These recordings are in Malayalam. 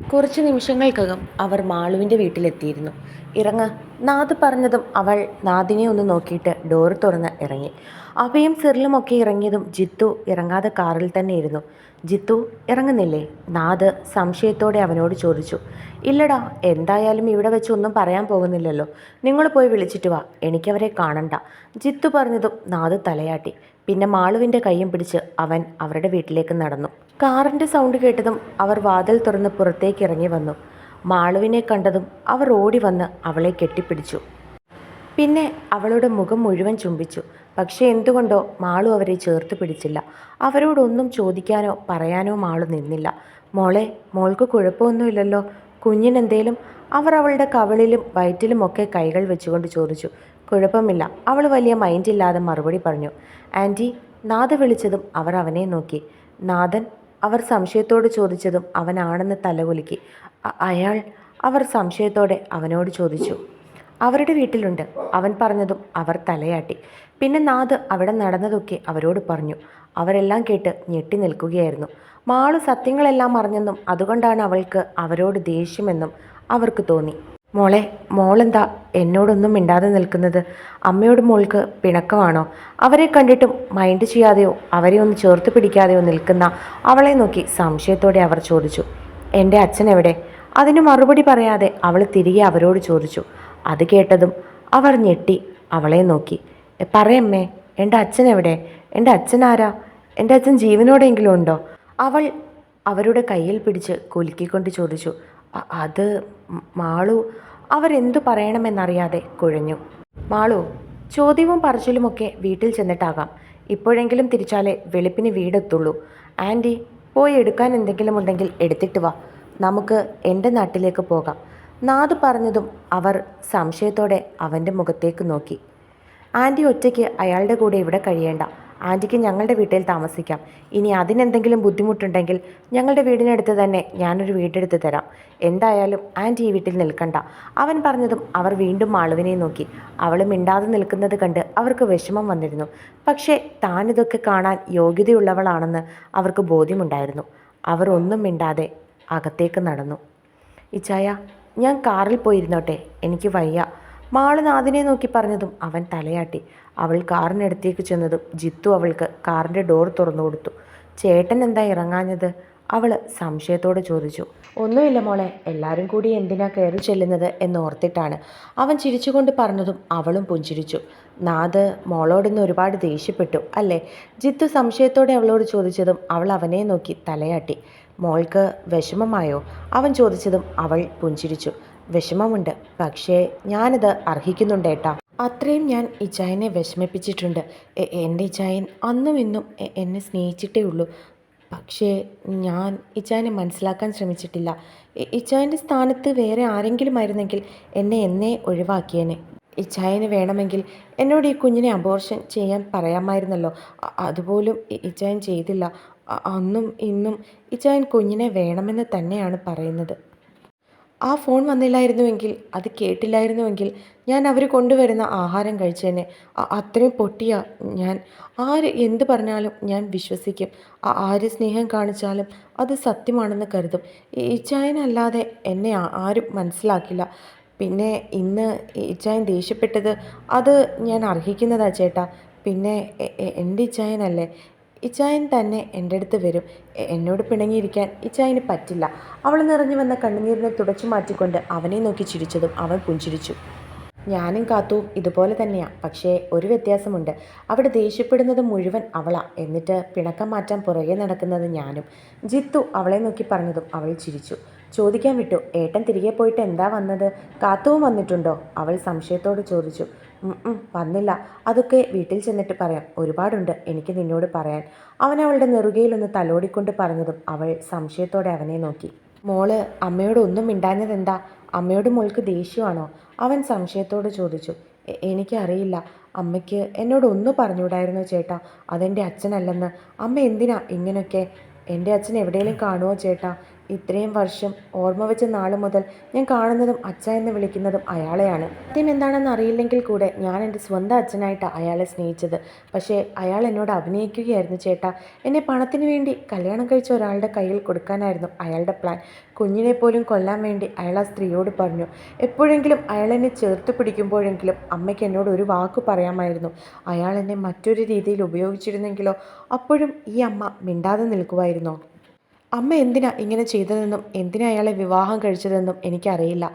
കുറച്ച് നിമിഷങ്ങൾക്കകം അവർ മാളുവിൻ്റെ വീട്ടിലെത്തിയിരുന്നു. ഇറങ്ങ, നാദ് പറഞ്ഞതും അവൾ നാദിനെ ഒന്ന് നോക്കിയിട്ട് ഡോറ് തുറന്ന് ഇറങ്ങി. അഭയും സിറിലുമൊക്കെ ഇറങ്ങിയതും ജിത്തു ഇറങ്ങാതെ കാറിൽ തന്നെ ഇരുന്നു. ജിത്തു ഇറങ്ങുന്നില്ലേ? നാദ് സംശയത്തോടെ അവനോട് ചോദിച്ചു. ഇല്ലടാ, എന്തായാലും ഇവിടെ വെച്ച് ഒന്നും പറയാൻ പോകുന്നില്ലല്ലോ. നിങ്ങൾ പോയി വിളിച്ചിട്ട് വാ, എനിക്കവരെ കാണണ്ട. ജിത്തു പറഞ്ഞതും നാദ് തലയാട്ടി. പിന്നെ മാളുവിൻ്റെ കൈയും പിടിച്ച് അവൻ അവരുടെ വീട്ടിലേക്ക് നടന്നു. കാറിൻ്റെ സൗണ്ട് കേട്ടതും അവർ വാതിൽ തുറന്ന് പുറത്തേക്ക് ഇറങ്ങി വന്നു. മാളുവിനെ കണ്ടതും അവർ ഓടി വന്ന് അവളെ കെട്ടിപ്പിടിച്ചു. പിന്നെ അവളുടെ മുഖം മുഴുവൻ ചുംബിച്ചു. പക്ഷേ എന്തുകൊണ്ടോ മാളു അവരെ ചേർത്ത് പിടിച്ചില്ല. അവരോടൊന്നും ചോദിക്കാനോ പറയാനോ മാളു നിന്നില്ല. മോളെ, മോൾക്ക് കുഴപ്പമൊന്നുമില്ലല്ലോ? കുഞ്ഞിനെന്തേലും? അവർ അവളുടെ കവിളിലും വയറ്റിലുമൊക്കെ കൈകൾ വെച്ചുകൊണ്ട് ചോദിച്ചു. കുഴപ്പമില്ല, അവൾ വലിയ മൈൻഡില്ലാതെ മറുപടി പറഞ്ഞു. ആൻറ്റി, നാദ വിളിച്ചതും അവർ അവനെ നോക്കി. നാദൻ? അവർ സംശയത്തോട് ചോദിച്ചതും അവനാണെന്ന് തലകുലുക്കി. അയാൾ? അവർ സംശയത്തോടെ അവനോട് ചോദിച്ചു. അവരുടെ വീട്ടിലുണ്ട്, അവൻ പറഞ്ഞതും അവർ തലയാട്ടി. പിന്നെ നാദ് അവിടെ നടന്നതൊക്കെ അവരോട് പറഞ്ഞു. അവരെല്ലാം കേട്ട് ഞെട്ടി നിൽക്കുകയായിരുന്നു. മാളു സത്യങ്ങളെല്ലാം അറിഞ്ഞെന്നും അതുകൊണ്ടാണ് അവൾക്ക് അവരോട് ദേഷ്യമെന്നും അവർക്ക് തോന്നി. മോളെ, മോളെന്താ എന്നോടൊന്നും മിണ്ടാതെ നിൽക്കുന്നത്? അമ്മയോട് മോൾക്ക് പിണക്കമാണോ? അവരെ കണ്ടിട്ടും മൈൻഡ് ചെയ്യാതെയോ അവരെ ഒന്ന് ചേർത്ത് പിടിക്കാതെയോ നിൽക്കുന്ന അവളെ നോക്കി സംശയത്തോടെ അവർ ചോദിച്ചു. എൻ്റെ അച്ഛൻ എവിടെ? അതിന് മറുപടി പറയാതെ അവൾ തിരികെ അവരോട് ചോദിച്ചു. അത് കേട്ടതും അവർ ഞെട്ടി അവളെ നോക്കി. പറയമ്മേ, എൻ്റെ അച്ഛൻ എവിടെ? എൻ്റെ അച്ഛൻ ആരാ? എൻ്റെ അച്ഛൻ ജീവനോടെങ്കിലും ഉണ്ടോ? അവൾ അവരുടെ കയ്യിൽ പിടിച്ച് കുലുക്കിക്കൊണ്ട് ചോദിച്ചു. അത് മാളു അവരെന്തു പറയണമെന്നറിയാതെ കുഴഞ്ഞു. മാളു, ചോദ്യവും പറച്ചിലുമൊക്കെ വീട്ടിൽ ചെന്നിട്ടാകാം. ഇപ്പോഴെങ്കിലും തിരിച്ചാലേ വെളുപ്പിന് വീടെത്തുള്ളൂ. ആൻറ്റി, പോയി എടുക്കാൻ എന്തെങ്കിലും ഉണ്ടെങ്കിൽ എടുത്തിട്ട് വാ. നമുക്ക് എൻ്റെ നാട്ടിലേക്ക് പോകാം. നാദ് പറഞ്ഞതും അവർ സംശയത്തോടെ അവൻ്റെ മുഖത്തേക്ക് നോക്കി. ആൻറ്റി ഒറ്റയ്ക്ക് അയാളുടെ കൂടെ ഇവിടെ കഴിയേണ്ട. ആൻറ്റിക്ക് ഞങ്ങളുടെ വീട്ടിൽ താമസിക്കാം. ഇനി അതിനെന്തെങ്കിലും ബുദ്ധിമുട്ടുണ്ടെങ്കിൽ ഞങ്ങളുടെ വീടിനടുത്ത് തന്നെ ഞാനൊരു വീടെടുത്ത് തരാം. എന്തായാലും ആൻറ്റി ഈ വീട്ടിൽ നിൽക്കണ്ട. അവൻ പറഞ്ഞതും അവർ വീണ്ടും മാളുവിനെ നോക്കി. അവൾ മിണ്ടാതെ നിൽക്കുന്നത് കണ്ട് അവർക്ക് വിഷമം വന്നിരുന്നു. പക്ഷേ താനിതൊക്കെ കാണാൻ യോഗ്യതയുള്ളവളാണെന്ന് അവർക്ക് ബോധ്യമുണ്ടായിരുന്നു. അവർ ഒന്നും മിണ്ടാതെ അകത്തേക്ക് നടന്നു. ഇച്ചായ, ഞാൻ കാറിൽ പോയിരുന്നോട്ടെ, എനിക്ക് വയ്യ. മാളു നാദിനെ നോക്കി പറഞ്ഞതും അവൻ തലയാട്ടി. അവൾ കാറിനടുത്തേക്ക് ചെന്നതും ജിത്തു അവൾക്ക് കാറിൻ്റെ ഡോർ തുറന്നു കൊടുത്തു. ചേട്ടൻ എന്താ ഇറങ്ങാഞ്ഞത്? അവൾ സംശയത്തോടെ ചോദിച്ചു. ഒന്നുമില്ല മോളെ, എല്ലാവരും കൂടി എന്തിനാ കയറി ചെല്ലുന്നത് എന്നോർത്തിട്ടാണ്. അവൻ ചിരിച്ചുകൊണ്ട് പറഞ്ഞതും അവളും പുഞ്ചിരിച്ചു. നാദ് മോളോടൊന്ന് ഒരുപാട് ദേഷ്യപ്പെട്ടു അല്ലേ? ജിത്തു സംശയത്തോടെ അവളോട് ചോദിച്ചതും അവൾ അവനെ നോക്കി തലയാട്ടി. മോൾക്ക് വിഷമമായോ? അവൻ ചോദിച്ചതും അവൾ പുഞ്ചിരിച്ചു. വിഷമമുണ്ട്, പക്ഷേ ഞാനിത് അർഹിക്കുന്നുണ്ടേട്ടാ. അത്രയും ഞാൻ ഇച്ചായനെ വിഷമിപ്പിച്ചിട്ടുണ്ട്. എൻ്റെ ഇച്ചായൻ അന്നും ഇന്നും എന്നെ സ്നേഹിച്ചിട്ടേ ഉള്ളൂ. പക്ഷേ ഞാൻ ഇച്ചായനെ മനസ്സിലാക്കാൻ ശ്രമിച്ചിട്ടില്ല. ഇച്ചായൻ്റെ സ്ഥാനത്ത് വേറെ ആരെങ്കിലും ആയിരുന്നെങ്കിൽ എന്നെ എന്നേ ഒഴിവാക്കിയേനെ. ഇച്ചായന് വേണമെങ്കിൽ എന്നോട് ഈ കുഞ്ഞിനെ അബോർഷൻ ചെയ്യാൻ പറയാമായിരുന്നല്ലോ. അതുപോലും ഇച്ചായൻ ചെയ്തില്ല. അന്നും ഇന്നും ഇച്ചായൻ കുഞ്ഞിനെ വേണമെന്ന് തന്നെയാണ് പറയുന്നത്. ആ ഫോൺ വന്നില്ലായിരുന്നുവെങ്കിൽ, അത് കേട്ടില്ലായിരുന്നുവെങ്കിൽ ഞാൻ അവർ കൊണ്ടുവരുന്ന ആഹാരം കഴിച്ചേനെ. അത്രയും പൊട്ടിയ ഞാൻ. ആര് എന്ത് പറഞ്ഞാലും ഞാൻ വിശ്വസിക്കും. ആര് സ്നേഹം കാണിച്ചാലും അത് സത്യമാണെന്ന് കരുതും. ഇച്ചായനല്ലാതെ എന്നെ ആരും മനസ്സിലാക്കില്ല. പിന്നെ ഇന്ന് ഇച്ചായൻ ദേഷ്യപ്പെട്ടത് അത് ഞാൻ അർഹിക്കുന്നതാ ചേട്ടാ. പിന്നെ എൻ്റെ ഇച്ചായനല്ലേ. ഇച്ചായൻ തന്നെ എൻ്റെ അടുത്ത് വരും. എന്നോട് പിണങ്ങിയിരിക്കാൻ ഇച്ചായന് പറ്റില്ല. അവൾ നിറഞ്ഞു വന്ന കണ്ണുനീരിനെ തുടച്ചു മാറ്റിക്കൊണ്ട് അവനെ നോക്കി ചിരിച്ചതും അവൻ പുഞ്ചിരിച്ചു. ഞാനും കാത്തുവും ഇതുപോലെ തന്നെയാ. പക്ഷേ ഒരു വ്യത്യാസമുണ്ട്. അവിടെ ദേഷ്യപ്പെടുന്നത് മുഴുവൻ അവളാ, എന്നിട്ട് പിണക്കം മാറ്റാൻ പുറകെ നടക്കുന്നത് ഞാനും. ജിത്തു അവളെ നോക്കി പറഞ്ഞതും അവൾ ചിരിച്ചു. ചോദിക്കാൻ വിട്ടു, ഏട്ടൻ തിരികെ പോയിട്ട് എന്താ വന്നത്? കാത്തുവും വന്നിട്ടുണ്ടോ? അവൾ സംശയത്തോട് ചോദിച്ചു. വന്നില്ല. അതൊക്കെ വീട്ടിൽ ചെന്നിട്ട് പറയാം. ഒരുപാടുണ്ട് എനിക്ക് നിന്നോട് പറയാൻ. അവൻ അവളുടെ നെറുകയിലൊന്ന് തലോടിക്കൊണ്ട് പറഞ്ഞതും അവൾ സംശയത്തോടെ അവനെ നോക്കി. മോള് അമ്മയോട് ഒന്നും മിണ്ടാഞ്ഞതെന്താ? അമ്മയോട് മോൾക്ക് ദേഷ്യമാണോ? അവൻ സംശയത്തോട് ചോദിച്ചു. എനിക്കറിയില്ല. അമ്മയ്ക്ക് എന്നോട് ഒന്ന് പറഞ്ഞുകൂടായിരുന്നോ ചേട്ടാ, അതെൻ്റെ അച്ഛനല്ലെന്ന്? അമ്മ എന്തിനാ ഇങ്ങനെയൊക്കെ? എൻ്റെ അച്ഛൻ എവിടെയെങ്കിലും കാണുമോ ചേട്ടാ? ഇത്രയും വർഷം ഓർമ്മ വെച്ച നാൾ മുതൽ ഞാൻ കാണുന്നതും അച്ഛ എന്ന് വിളിക്കുന്നതും അയാളെയാണ്. സത്യം എന്താണെന്ന് അറിയില്ലെങ്കിൽ കൂടെ ഞാൻ എൻ്റെ സ്വന്തം അച്ഛനായിട്ടാണ് അയാളെ സ്നേഹിച്ചത്. പക്ഷേ അയാൾ എന്നോട് അഭിനയിക്കുകയായിരുന്നു ചേട്ടാ. എന്നെ പണത്തിന് വേണ്ടി കല്യാണം കഴിച്ച ഒരാളുടെ കയ്യിൽ കൊടുക്കാനായിരുന്നു അയാളുടെ പ്ലാൻ. കുഞ്ഞിനെ പോലും കൊല്ലാൻ വേണ്ടി അയാൾ ആ സ്ത്രീയോട് പറഞ്ഞു. എപ്പോഴെങ്കിലും അയാൾ എന്നെ ചേർത്ത് പിടിക്കുമ്പോഴെങ്കിലും അമ്മയ്ക്ക് എന്നോട് ഒരു വാക്ക് പറയാമായിരുന്നു. അയാൾ എന്നെ മറ്റൊരു രീതിയിൽ ഉപയോഗിച്ചിരുന്നെങ്കിലോ? അപ്പോഴും ഈ അമ്മ മിണ്ടാതെ നിൽക്കുമായിരുന്നോ? അമ്മ എന്തിനാ ഇങ്ങനെ ചെയ്തതെന്നും എന്തിനാ അയാളെ വിവാഹം കഴിച്ചതെന്നും എനിക്കറിയില്ല.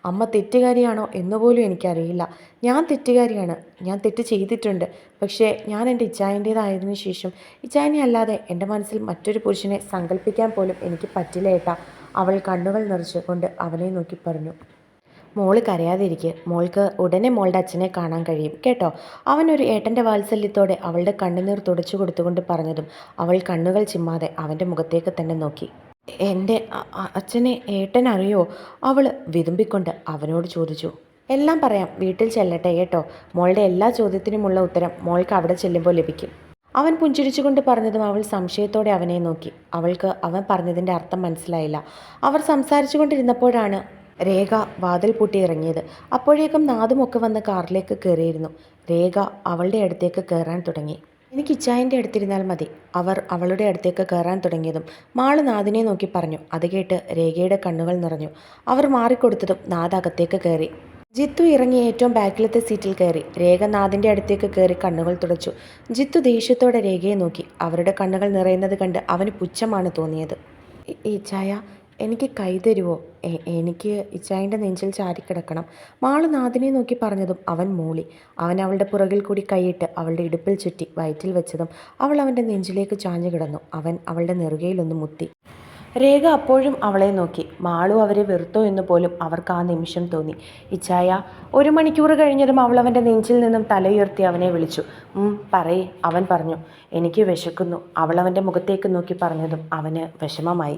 അമ്മ തെറ്റുകാരിയാണോ എന്നുപോലും എനിക്കറിയില്ല. ഞാൻ തെറ്റുകാരിയാണ്. ഞാൻ തെറ്റ് ചെയ്തിട്ടുണ്ട്. പക്ഷേ ഞാൻ എൻ്റെ ഇച്ചായൻ്റേതായതിനു ശേഷം ഇച്ചായനെ അല്ലാതെ എൻ്റെ മനസ്സിൽ മറ്റൊരു പുരുഷനെ സങ്കല്പിക്കാൻ പോലും എനിക്ക് പറ്റില്ല ഏട്ടാ. അവൾ കണ്ണുകൾ നിറച്ചുകൊണ്ട് അവനെ നോക്കി പറഞ്ഞു. മോള് കരയാതിരിക്കുക. മോൾക്ക് ഉടനെ മോളുടെ അച്ഛനെ കാണാൻ കഴിയും കേട്ടോ. അവനൊരു ഏട്ടൻ്റെ വാത്സല്യത്തോടെ അവളുടെ കണ്ണുനീർ തുടച്ചു കൊടുത്തുകൊണ്ട് പറഞ്ഞതും അവൾ കണ്ണുകൾ ചിമ്മാതെ അവൻ്റെ മുഖത്തേക്ക് തന്നെ നോക്കി. എൻ്റെ അച്ഛനെ ഏട്ടൻ അറിയോ? അവൾ വിതുമ്പിക്കൊണ്ട് അവനോട് ചോദിച്ചു. എല്ലാം പറയാം, വീട്ടിൽ ചെല്ലട്ടെ കേട്ടോ. മോളുടെ എല്ലാ ചോദ്യത്തിനുമുള്ള ഉത്തരം മോൾക്ക് അവിടെ ചെല്ലുമ്പോൾ ലഭിക്കും. അവൻ പുഞ്ചിരിച്ചുകൊണ്ട് പറഞ്ഞതും അവൾ സംശയത്തോടെ അവനെ നോക്കി. അവൾക്ക് അവൻ പറഞ്ഞതിൻ്റെ അർത്ഥം മനസ്സിലായില്ല. അവർ സംസാരിച്ചു കൊണ്ടിരുന്നപ്പോഴാണ് രേഖ വാതിൽ പൂട്ടി ഇറങ്ങിയത്. അപ്പോഴേക്കും നാദുമൊക്കെ വന്ന് കാറിലേക്ക് കയറിയിരുന്നു. രേഖ അവളുടെ അടുത്തേക്ക് കയറാൻ തുടങ്ങി. എനിക്ക് ഇച്ചായൻ്റെ അടുത്തിരുന്നാൽ മതി. അവർ അവളുടെ അടുത്തേക്ക് കയറാൻ തുടങ്ങിയതും മാള് നാദിനെ നോക്കി പറഞ്ഞു. അത് കേട്ട് രേഖയുടെ കണ്ണുകൾ നിറഞ്ഞു. അവർ മാറിക്കൊടുത്തതും നാദ് അകത്തേക്ക് കയറി. ജിത്തു ഇറങ്ങി ഏറ്റവും ബാക്കിലത്തെ സീറ്റിൽ കയറി. രേഖ നാദിൻ്റെ അടുത്തേക്ക് കയറി കണ്ണുകൾ തുടച്ചു. ജിത്തു ദേഷ്യത്തോടെ രേഖയെ നോക്കി. അവരുടെ കണ്ണുകൾ നിറയുന്നത് കണ്ട് അവന് പുച്ഛമാണ് തോന്നിയത്. ഇച്ചായ, എനിക്ക് കൈ തരുമോ? എനിക്ക് ഇച്ചായൻ്റെ നെഞ്ചിൽ ചാരിക്കിടക്കണം. മാള് നാദിനെ നോക്കി പറഞ്ഞതും അവൻ മൂളി. അവൻ അവളുടെ പുറകിൽ കൂടി കൈയിട്ട് അവളുടെ ഇടുപ്പിൽ ചുറ്റി വയറ്റിൽ വെച്ചതും അവൾ അവൻ്റെ നെഞ്ചിലേക്ക് ചാഞ്ഞു കിടന്നു. അവൻ അവളുടെ നെറുകയിലൊന്ന് മുത്തി. രേഖ അപ്പോഴും അവളെ നോക്കി. മാളു അവരെ വെറുത്തോ എന്ന് പോലും അവർക്ക് ആ നിമിഷം തോന്നി. ഇച്ചായ. 1 മണിക്കൂർ കഴിഞ്ഞതും അവൾ അവൻ്റെ നെഞ്ചിൽ നിന്നും തലയുയർത്തി അവനെ വിളിച്ചു. പറയേ, അവൻ പറഞ്ഞു. എനിക്ക് വിശക്കുന്നു. അവൾ അവൻ്റെ മുഖത്തേക്ക് നോക്കി പറഞ്ഞതും അവന് വിഷമമായി.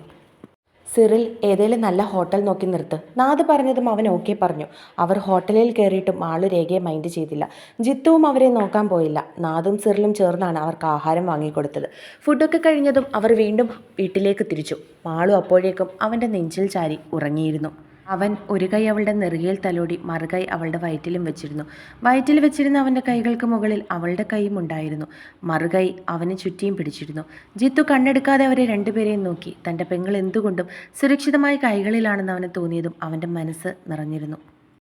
സിറിൽ, ഏതേലും നല്ല ഹോട്ടൽ നോക്കി നിർത്ത്. നാദ് പറഞ്ഞതും അവൻ ഓക്കെ പറഞ്ഞു. അവർ ഹോട്ടലിൽ കയറിയിട്ടും മാളു രേഖയെ മൈൻഡ് ചെയ്തില്ല. ജിത്തുവും അവരെ നോക്കാൻ പോയില്ല. നാദും സിറിലും ചേർന്നാണ് അവർക്ക് ആഹാരം വാങ്ങിക്കൊടുത്തത്. ഫുഡൊക്കെ കഴിഞ്ഞതും അവർ വീണ്ടും വീട്ടിലേക്ക് തിരിച്ചു. മാളു അപ്പോഴേക്കും അവൻ്റെ നെഞ്ചിൽ ചാരി ഉറങ്ങിയിരുന്നു. അവൻ ഒരു കൈ അവളുടെ നെറുകയിൽ തലോടി മറുകൈ അവളുടെ വയറ്റിലും വെച്ചിരുന്നു. വയറ്റിൽ വെച്ചിരുന്ന അവൻ്റെ കൈകൾക്ക് മുകളിൽ അവളുടെ കൈയും ഉണ്ടായിരുന്നു. മറുകൈ അവന് ചുറ്റിയും പിടിച്ചിരുന്നു. ജിത്തു കണ്ണെടുക്കാതെ അവരെ രണ്ടുപേരെയും നോക്കി. തൻ്റെ പെങ്ങൾ എന്തുകൊണ്ടും സുരക്ഷിതമായ കൈകളിലാണെന്ന് അവന് തോന്നിയതും അവൻ്റെ മനസ്സ് നിറഞ്ഞിരുന്നു.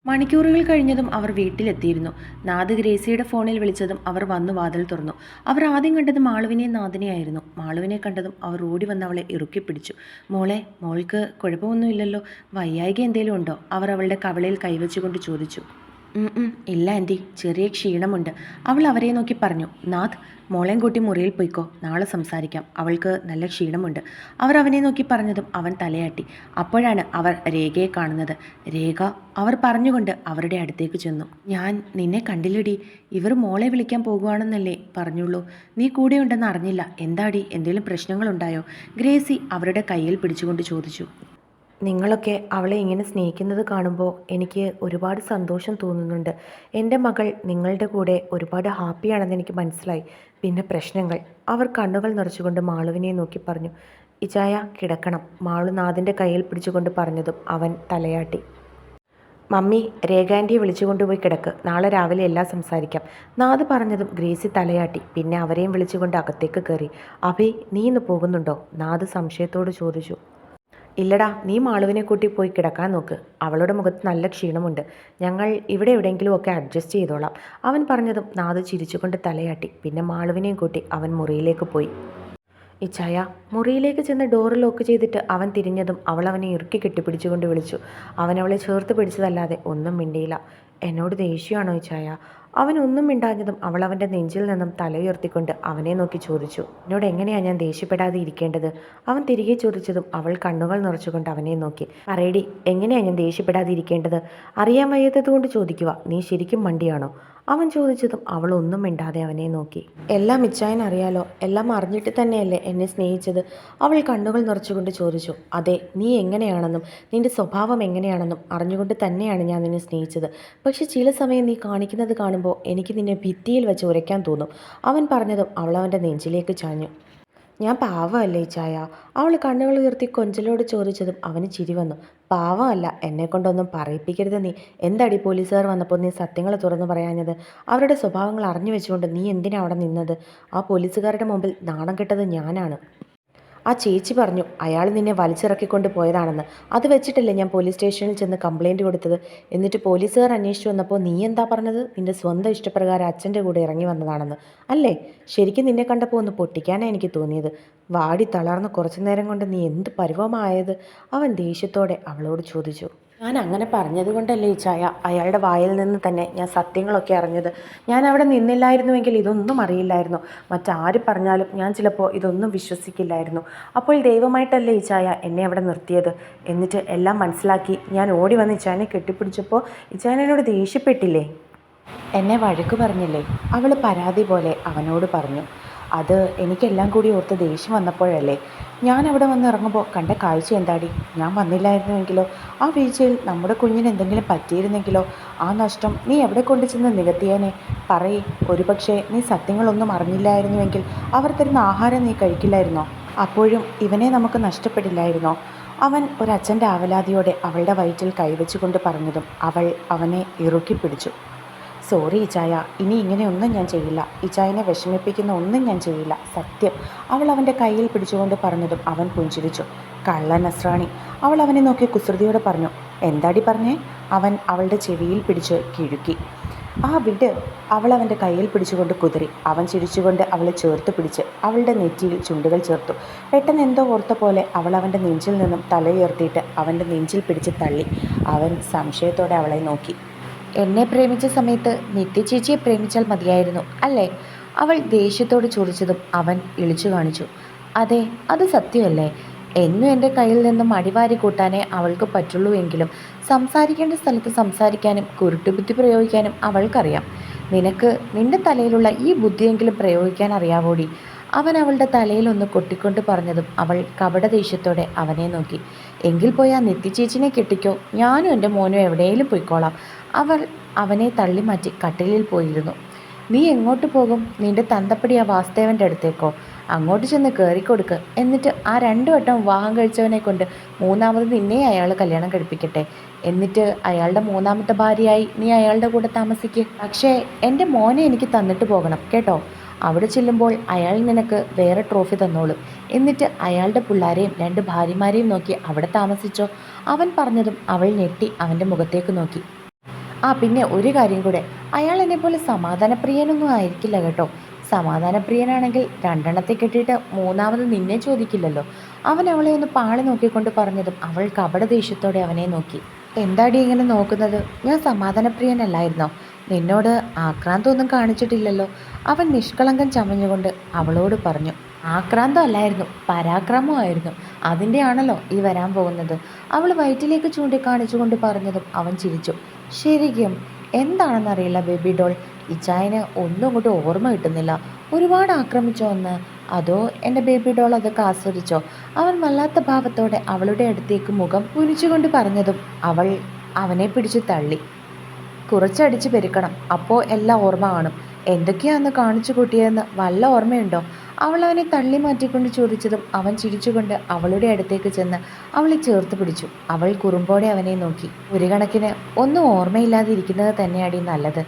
മണിക്കൂറുകൾ കഴിഞ്ഞതും അവർ വീട്ടിലെത്തിയിരുന്നു. നാദ് ഗ്രേസിയുടെ ഫോണിൽ വിളിച്ചതും അവർ വന്നു വാതിൽ തുറന്നു. അവർ ആദ്യം കണ്ടത് മാളുവിനെയും നാദിനെയായിരുന്നു. മാളുവിനെ കണ്ടതും അവർ ഓടി വന്ന് അവളെ ഇറുക്കി പിടിച്ചു. മോളെ, മോൾക്ക് കുഴപ്പമൊന്നുമില്ലല്ലോ? വയ്യായിക എന്തേലും ഉണ്ടോ? അവർ അവളുടെ കവളയിൽ കൈവച്ചുകൊണ്ട് ചോദിച്ചു. ഇല്ല ആൻറ്റി, ചെറിയ ക്ഷീണമുണ്ട്. അവൾ അവരെ നോക്കി പറഞ്ഞു. നാഥ്, മോളെയും കൂട്ടി മുറിയിൽ പോയിക്കോ, നാളെ സംസാരിക്കാം. അവൾക്ക് നല്ല ക്ഷീണമുണ്ട്. അവർ അവനെ നോക്കി പറഞ്ഞതും അവൻ തലയാട്ടി. അപ്പോഴാണ് അവർ രേഖയെ കാണുന്നത്. രേഖ, അവർ പറഞ്ഞുകൊണ്ട് അവരുടെ അടുത്തേക്ക് ചെന്നു. ഞാൻ നിന്നെ കണ്ടില്ലടി. ഇവർ മോളെ വിളിക്കാൻ പോകുവാണെന്നല്ലേ പറഞ്ഞുള്ളൂ. നീ കൂടെ ഉണ്ടെന്ന് അറിഞ്ഞില്ല. എന്താടി, എന്തെങ്കിലും പ്രശ്നങ്ങളുണ്ടായോ? ഗ്രേസി അവരുടെ കയ്യിൽ പിടിച്ചുകൊണ്ട് ചോദിച്ചു. നിങ്ങളൊക്കെ അവളെ ഇങ്ങനെ സ്നേഹിക്കുന്നത് കാണുമ്പോൾ എനിക്ക് ഒരുപാട് സന്തോഷം തോന്നുന്നുണ്ട്. എൻ്റെ മകൾ നിങ്ങളുടെ കൂടെ ഒരുപാട് ഹാപ്പിയാണെന്ന് എനിക്ക് മനസ്സിലായി. പിന്നെ പ്രശ്നങ്ങൾ. അവർ കണ്ണുകൾ നിറച്ചുകൊണ്ട് മാളുവിനെ നോക്കി പറഞ്ഞു. ഇച്ചായ, കിടക്കണം. മാളു നാദിൻ്റെ കയ്യിൽ പിടിച്ചുകൊണ്ട് പറഞ്ഞതും അവൻ തലയാട്ടി. മമ്മി, രേഖാൻ്റിയെ വിളിച്ചുകൊണ്ടുപോയി കിടക്ക്. നാളെ രാവിലെ എല്ലാം സംസാരിക്കാം. നാദ് പറഞ്ഞതും ഗ്രേസി തലയാട്ടി. പിന്നെ അവരെയും വിളിച്ചുകൊണ്ട് അകത്തേക്ക് കയറി. അഭി, നീ ഇന്ന് പോകുന്നുണ്ടോ? നാദ് സംശയത്തോട് ചോദിച്ചു. ഇല്ലടാ, നീ മാളുവിനെ കൂട്ടി പോയി കിടക്കാൻ നോക്ക്. അവളുടെ മുഖത്ത് നല്ല ക്ഷീണമുണ്ട്. ഞങ്ങൾ ഇവിടെ എവിടെയെങ്കിലും ഒക്കെ അഡ്ജസ്റ്റ് ചെയ്തോളാം. അവൻ പറഞ്ഞതും നാദ് ചിരിച്ചുകൊണ്ട് തലയാട്ടി. പിന്നെ മാളുവിനെയും കൂട്ടി അവൻ മുറിയിലേക്ക് പോയി. ഇച്ചായ, മുറിയിലേക്ക് ചെന്ന് ഡോറ് ലോക്ക് ചെയ്തിട്ട് അവൻ തിരിഞ്ഞതും അവൾ അവനെ ഇറുക്കി കെട്ടിപ്പിടിച്ചുകൊണ്ട് വിളിച്ചു. അവൻ അവളെ ചേർത്ത് പിടിച്ചതല്ലാതെ ഒന്നും മിണ്ടിയില്ല. എന്നോട് ദേഷ്യമാണോ ഇച്ചായ? അവനൊന്നും മിണ്ടാഞ്ഞതും അവൾ അവൻ്റെ നെഞ്ചിൽ നിന്നും തലയുയർത്തിക്കൊണ്ട് അവനെ നോക്കി ചോദിച്ചു. എന്നോട് എങ്ങനെയാണ് ഞാൻ ദേഷ്യപ്പെടാതെ ഇരിക്കേണ്ടത്? അവൻ തിരികെ ചോദിച്ചതും അവൾ കണ്ണുകൾ നിറച്ചുകൊണ്ട് അവനെ നോക്കി. പറയടി, എങ്ങനെയാണ് ഞാൻ ദേഷ്യപ്പെടാതെ ഇരിക്കേണ്ടത്? അറിയാൻ വയ്യാത്തത് കൊണ്ട് ചോദിക്കുക. നീ ശരിക്കും മണ്ടിയാണോ? അവൻ ചോദിച്ചതും അവൾ ഒന്നും മിണ്ടാതെ അവനെ നോക്കി. എല്ലാം ഇച്ചായനറിയാലോ. എല്ലാം അറിഞ്ഞിട്ട് തന്നെയല്ലേ എന്നെ സ്നേഹിച്ചത്? അവൾ കണ്ണുകൾ നിറച്ചുകൊണ്ട് ചോദിച്ചു. അതെ, നീ എങ്ങനെയാണെന്നും നിന്റെ സ്വഭാവം എങ്ങനെയാണെന്നും അറിഞ്ഞുകൊണ്ട് തന്നെയാണ് ഞാൻ നിന്നെ സ്നേഹിച്ചത്. പക്ഷെ ചില സമയം നീ കാണിക്കുന്നത് കാണുമ്പോൾ എനിക്ക് നിന്നെ ഭിത്തിയിൽ വെച്ച് ഉരയ്ക്കാൻ തോന്നും. അവൻ പറഞ്ഞതും അവൾ അവൻ്റെ നെഞ്ചിലേക്ക് ചാഞ്ഞു. ഞാൻ പാവമല്ലേ ചായ. അവൾ കണ്ണുകൾ ഉയർത്തി കൊഞ്ചലോട് ചോദിച്ചതും അവന് ചിരി വന്നു. പാവമല്ല, എന്നെക്കൊണ്ടൊന്നും പറയിപ്പിക്കരുത് നീ. എന്താടി പോലീസുകാർ വന്നപ്പോൾ നീ സത്യങ്ങൾ തുറന്നു പറയാഞ്ഞത്? അവരുടെ സ്വഭാവങ്ങൾ അറിഞ്ഞു വെച്ചുകൊണ്ട് നീ എന്തിനാ അവിടെ നിന്നത്? ആ പോലീസുകാരുടെ മുമ്പിൽ നാണം കെട്ടത് ഞാനാണ്. ആ ചേച്ചി പറഞ്ഞു അയാൾ നിന്നെ വലിച്ചിറക്കിക്കൊണ്ട് പോയതാണെന്ന്. അത് വെച്ചിട്ടല്ലേ ഞാൻ പോലീസ് സ്റ്റേഷനിൽ ചെന്ന് കംപ്ലയിൻറ്റ് കൊടുത്തത്. എന്നിട്ട് പോലീസുകാർ അന്വേഷിച്ചു വന്നപ്പോൾ നീ എന്താ പറഞ്ഞത്? നിന്റെ സ്വന്തം ഇഷ്ടപ്രകാരം അച്ഛൻ്റെ കൂടെ ഇറങ്ങി വന്നതാണെന്ന് അല്ലേ? ശരിക്കും നിന്നെ കണ്ടപ്പോൾ ഒന്ന് പൊട്ടിക്കാനാണ് എനിക്ക് തോന്നിയത്. വാടി തളർന്ന് കുറച്ചു നേരം കൊണ്ട് നീ എന്ത് പരുവമായത്? അവൻ ദേഷ്യത്തോടെ അവളോട് ചോദിച്ചു. ഞാൻ അങ്ങനെ പറഞ്ഞതുകൊണ്ടല്ലേ ഈ ചായ, അയാളുടെ വായിൽ നിന്ന് തന്നെ ഞാൻ സത്യങ്ങളൊക്കെ അറിഞ്ഞത്. ഞാൻ അവിടെ നിന്നില്ലായിരുന്നുവെങ്കിൽ ഇതൊന്നും അറിയില്ലായിരുന്നു. മറ്റാര് പറഞ്ഞാലും ഞാൻ ചിലപ്പോൾ ഇതൊന്നും വിശ്വസിക്കില്ലായിരുന്നു. അപ്പോൾ ദൈവമായിട്ടല്ലേ ഈ ചായ എന്നെ അവിടെ നിർത്തിയത്? എന്നിട്ട് എല്ലാം മനസ്സിലാക്കി ഞാൻ ഓടി വന്ന് ഇച്ചായനെ കെട്ടിപ്പിടിച്ചപ്പോൾ ഇച്ചായൻ എന്നോട് ദേഷ്യപ്പെട്ടില്ലേ? എന്നെ വഴക്ക് പറഞ്ഞില്ലേ? അവൾ പരാതി പോലെ അവനോട് പറഞ്ഞു. അത് എനിക്കെല്ലാം കൂടി ഓർത്ത് ദേഷ്യം വന്നപ്പോഴല്ലേ. ഞാൻ അവിടെ വന്ന് ഇറങ്ങുമ്പോൾ കണ്ട കാഴ്ച എന്താടി? ഞാൻ വന്നില്ലായിരുന്നുവെങ്കിലോ? ആ വീഴ്ചയിൽ നമ്മുടെ കുഞ്ഞിന് എന്തെങ്കിലും പറ്റിയിരുന്നെങ്കിലോ? ആ നഷ്ടം നീ എവിടെ കൊണ്ടു ചെന്ന് നികത്തിയേനെ? പറയ്. ഒരുപക്ഷെ നീ സത്യങ്ങളൊന്നും അറിഞ്ഞില്ലായിരുന്നുവെങ്കിൽ അവർ തരുന്ന ആഹാരം നീ കഴിക്കില്ലായിരുന്നോ? അപ്പോഴും ഇവനെ നമുക്ക് നഷ്ടപ്പെടില്ലായിരുന്നോ? അവൻ ഒരച്ഛൻ്റെ ആവലാതിയോടെ അവളുടെ വയറ്റിൽ കൈവച്ചുകൊണ്ട് പറഞ്ഞതും അവൾ അവനെ ഇറുക്കി പിടിച്ചു. സോറി ഇച്ചായ, ഇനി ഇങ്ങനെയൊന്നും ഞാൻ ചെയ്യില്ല. ഇച്ചായനെ വിഷമിപ്പിക്കുന്ന ഒന്നും ഞാൻ ചെയ്യില്ല, സത്യം. അവൾ അവൻ്റെ കയ്യിൽ പിടിച്ചുകൊണ്ട് പറഞ്ഞതും അവൻ പുഞ്ചിരിച്ചു. കള്ള നസ്രാണി. അവൾ അവനെ നോക്കി കുസൃതിയോടെ പറഞ്ഞു. എന്താടി പറഞ്ഞേ? അവൻ അവളുടെ ചെവിയിൽ പിടിച്ച് കിഴുക്കി. ആ വിട്. അവൾ അവൻ്റെ കയ്യിൽ പിടിച്ചുകൊണ്ട് കുതിരി. അവൻ ചിരിച്ചുകൊണ്ട് അവളെ ചേർത്ത് പിടിച്ച് അവളുടെ നെറ്റിയിൽ ചുണ്ടുകൾ ചേർത്തു. പെട്ടെന്ന് എന്തോ ഓർത്ത പോലെ അവൾ അവൻ്റെ നെഞ്ചിൽ നിന്നും തലയുയർത്തിയിട്ട് അവൻ്റെ നെഞ്ചിൽ പിടിച്ച് തള്ളി. അവൻ സംശയത്തോടെ അവളെ നോക്കി. എന്നെ പ്രേമിച്ച സമയത്ത് നിത്യ ചേച്ചിയെ പ്രേമിച്ചാൽ മതിയായിരുന്നു അല്ലേ? അവൾ ദേഷ്യത്തോട് ചോദിച്ചതും അവൻ ഇളിച്ചു കാണിച്ചു. അതെ, അത് സത്യമല്ലേ? എന്നും എൻ്റെ കയ്യിൽ നിന്നും അടിവാരി കൂട്ടാനേ അവൾക്ക് പറ്റുള്ളൂ എങ്കിലും സംസാരിക്കേണ്ട സ്ഥലത്ത് സംസാരിക്കാനും കുരുട്ടുബുദ്ധി പ്രയോഗിക്കാനും അവൾക്കറിയാം. നിനക്ക് നിന്റെ തലയിലുള്ള ഈ ബുദ്ധിയെങ്കിലും പ്രയോഗിക്കാൻ അറിയാവോടി? അവൻ അവളുടെ തലയിലൊന്ന് കൊട്ടിക്കൊണ്ട് പറഞ്ഞതും അവൾ കപടദേഷ്യത്തോടെ അവനെ നോക്കി. എങ്കിൽ പോയി ആ നിത്യ ചേച്ചിനെ കെട്ടിക്കോ, ഞാനും എൻ്റെ മോനും എവിടെയെങ്കിലും പോയിക്കോളാം. അവൾ അവനെ തള്ളിമാറ്റി കട്ടിലിൽ പോയിരുന്നു. നീ എങ്ങോട്ട് പോകും? നിന്റെ തന്തപ്പടി ആ വാസുദേവൻ്റെ അടുത്തേക്കോ? അങ്ങോട്ട് ചെന്ന് കയറിക്കൊടുക്ക്. എന്നിട്ട് ആ 2 വട്ടം വിവാഹം കഴിച്ചവനെ കൊണ്ട് മൂന്നാമത് നിന്നെ അയാൾ കല്യാണം കഴിപ്പിക്കട്ടെ. എന്നിട്ട് അയാളുടെ 3ാമത്തെ ഭാര്യയായി നീ അയാളുടെ കൂടെ താമസിക്കുക. പക്ഷേ എൻ്റെ മോനെ എനിക്ക് തന്നിട്ട് പോകണം കേട്ടോ. അവിടെ ചെല്ലുമ്പോൾ അയാൾ നിനക്ക് വേറെ ട്രോഫി തന്നോളും. എന്നിട്ട് അയാളുടെ പിള്ളേരെയും 2 ഭാര്യമാരെയും നോക്കി അവിടെ താമസിച്ചോ. അവൻ പറഞ്ഞതും അവൾ ഞെട്ടി അവൻ്റെ മുഖത്തേക്ക് നോക്കി. ആ പിന്നെ ഒരു കാര്യം കൂടെ, അയാൾ എന്നെപ്പോലെ സമാധാനപ്രിയനൊന്നും ആയിരിക്കില്ല കേട്ടോ. സമാധാനപ്രിയനാണെങ്കിൽ 2 കെട്ടിയിട്ട് മൂന്നാമത് നിന്നെ ചോദിക്കില്ലല്ലോ. അവൻ അവളെ ഒന്ന് പാളി നോക്കിക്കൊണ്ട് പറഞ്ഞതും അവൾ കപടദേഷ്യത്തോടെ അവനെ നോക്കി. എന്താടി ഇങ്ങനെ നോക്കുന്നത്? ഞാൻ സമാധാനപ്രിയനല്ലായിരുന്നോ? നിന്നോട് ആക്രാന്തമൊന്നും കാണിച്ചിട്ടില്ലല്ലോ. അവൻ നിഷ്കളങ്കം ചമഞ്ഞുകൊണ്ട് അവളോട് പറഞ്ഞു. ആക്രാന്തം അല്ലായിരുന്നു, പരാക്രമമായിരുന്നു. അതിൻ്റെ ആണല്ലോ ഈ വരാൻ പോകുന്നത്. അവൾ വയറ്റിലേക്ക് ചൂണ്ടിക്കാണിച്ചുകൊണ്ട് പറഞ്ഞതും അവൻ ചിരിച്ചു. ശരിക്കും എന്താണെന്നറിയില്ല ബേബി ഡോൾ, ഇച്ചായന് ഒന്നും അങ്ങോട്ട് ഓർമ്മ കിട്ടുന്നില്ല. ഒരുപാട് ആക്രമിച്ചോ ഒന്ന്? അതോ എൻ്റെ ബേബി ഡോൾ അതൊക്കെ ആസ്വദിച്ചോ? അവൻ വല്ലാത്ത ഭാവത്തോടെ അവളുടെ അടുത്തേക്ക് മുഖം കുനിച്ചുകൊണ്ട് പറഞ്ഞതും അവൾ അവനെ പിടിച്ചു തള്ളി. കുറച്ചടിച്ച് പെരുക്കണം, അപ്പോൾ എല്ലാം ഓർമ്മ കാണും. എന്തൊക്കെയാന്ന് കാണിച്ചു കൂട്ടിയതെന്ന് വല്ല ഓർമ്മയുണ്ടോ? അവൾ അവനെ തള്ളി മാറ്റിക്കൊണ്ട് ചോദിച്ചതും അവൻ ചിരിച്ചുകൊണ്ട് അവളുടെ അടുത്തേക്ക് ചെന്ന് അവളെ ചേർത്ത് പിടിച്ചു. അവൾ കുറുമ്പോടെ അവനെ നോക്കി. ഒരു കണക്കിന് ഒന്നും ഓർമ്മയില്ലാതിരിക്കുന്നത് തന്നെയാടി നല്ലത്.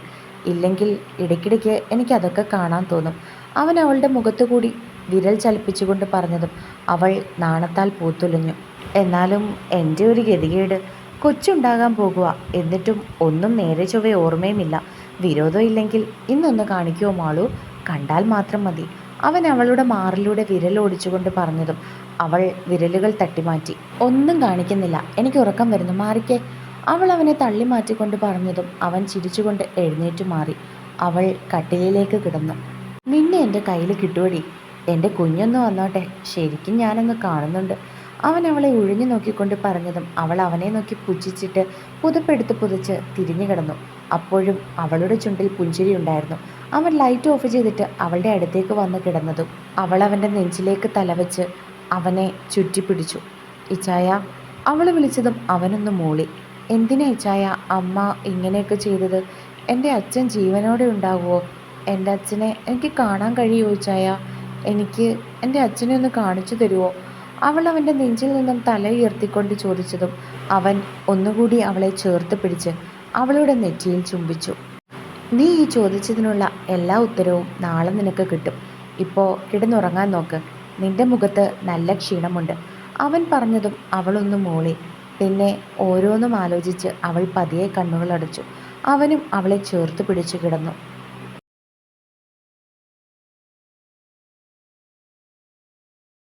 ഇല്ലെങ്കിൽ ഇടയ്ക്കിടയ്ക്ക് എനിക്കതൊക്കെ കാണാൻ തോന്നും. അവൻ അവളുടെ മുഖത്തുകൂടി വിരൽ ചലിപ്പിച്ചുകൊണ്ട് പറഞ്ഞതും അവൾ നാണത്താൽ പൂത്തുലഞ്ഞു. എന്നാലും എൻ്റെ ഒരു ഗതികേട്. കൊച്ചുണ്ടാകാൻ പോകുക, എന്നിട്ടും ഒന്നും നേരെ ചൊവ്വേ ഓർമ്മയുമില്ല. വിരോധം ഇല്ലെങ്കിൽ ഇന്നൊന്ന് കാണിക്കുമോ മാളു? കണ്ടാൽ മാത്രം മതി. അവൻ അവളുടെ മാറിലൂടെ വിരലോടിച്ചുകൊണ്ട് പറഞ്ഞതും അവൾ വിരലുകൾ തട്ടിമാറ്റി. ഒന്നും കാണിക്കുന്നില്ല, എനിക്ക് ഉറക്കം വരുന്നു, മാറിക്കേ. അവൾ അവനെ തള്ളി മാറ്റിക്കൊണ്ട് പറഞ്ഞതും അവൻ ചിരിച്ചുകൊണ്ട് എഴുന്നേറ്റു മാറി. അവൾ കട്ടിലിലേക്ക് കിടന്നു. നിന്നെ എൻ്റെ കയ്യിൽ കിട്ടുവടി. എൻ്റെ കുഞ്ഞൊന്ന് വന്നോട്ടെ, ശരിക്കും ഞാനൊന്ന് കാണുന്നുണ്ട്. അവൻ അവളെ ഒഴിഞ്ഞു നോക്കിക്കൊണ്ട് പറഞ്ഞതും അവൾ അവനെ നോക്കി പുച്ഛിച്ചിട്ട് പുതപ്പെടുത്ത് പുതച്ച് തിരിഞ്ഞു കിടന്നു. അപ്പോഴും അവളുടെ ചുണ്ടിൽ പുഞ്ചിരി ഉണ്ടായിരുന്നു. അവൻ ലൈറ്റ് ഓഫ് ചെയ്തിട്ട് അവളുടെ അടുത്തേക്ക് വന്ന് കിടന്നതും അവൾ അവൻ്റെ നെഞ്ചിലേക്ക് തലവെച്ച് അവനെ ചുറ്റിപ്പിടിച്ചു. ഇച്ചായ, അവൾ വിളിച്ചതും അവനൊന്ന് മൂളി. എന്തിനാ ഇച്ചായ അമ്മ ഇങ്ങനെയൊക്കെ ചെയ്തത്? എൻ്റെ അച്ഛൻ ജീവനോടെ ഉണ്ടാകുമോ? എൻ്റെ അച്ഛനെ എനിക്ക് കാണാൻ കഴിയുമോ ഇച്ചായ? എനിക്ക് എൻ്റെ അച്ഛനെ ഒന്ന് കാണിച്ചു തരുമോ? അവൾ അവൻ്റെ നെഞ്ചിൽ നിന്നും തല ഉയർത്തിക്കൊണ്ട് ചോദിച്ചതും അവൻ ഒന്നുകൂടി അവളെ ചേർത്ത് പിടിച്ച് അവളുടെ നെറ്റിയിൽ ചുംബിച്ചു. നീ ഈ ചോദിച്ചതിനുള്ള എല്ലാ ഉത്തരവും നാളെ നിനക്ക് കിട്ടും. ഇപ്പോൾ കിടന്നുറങ്ങാൻ നോക്ക്. നിന്റെ മുഖത്ത് നല്ല ക്ഷീണമുണ്ട്. അവൻ പറഞ്ഞതും അവളൊന്ന് മൂളി. പിന്നെ ഓരോന്നും ആലോചിച്ച് അവൾ പതിയെ കണ്ണുകളടച്ചു. അവനും അവളെ ചേർത്ത് പിടിച്ചു കിടന്നു.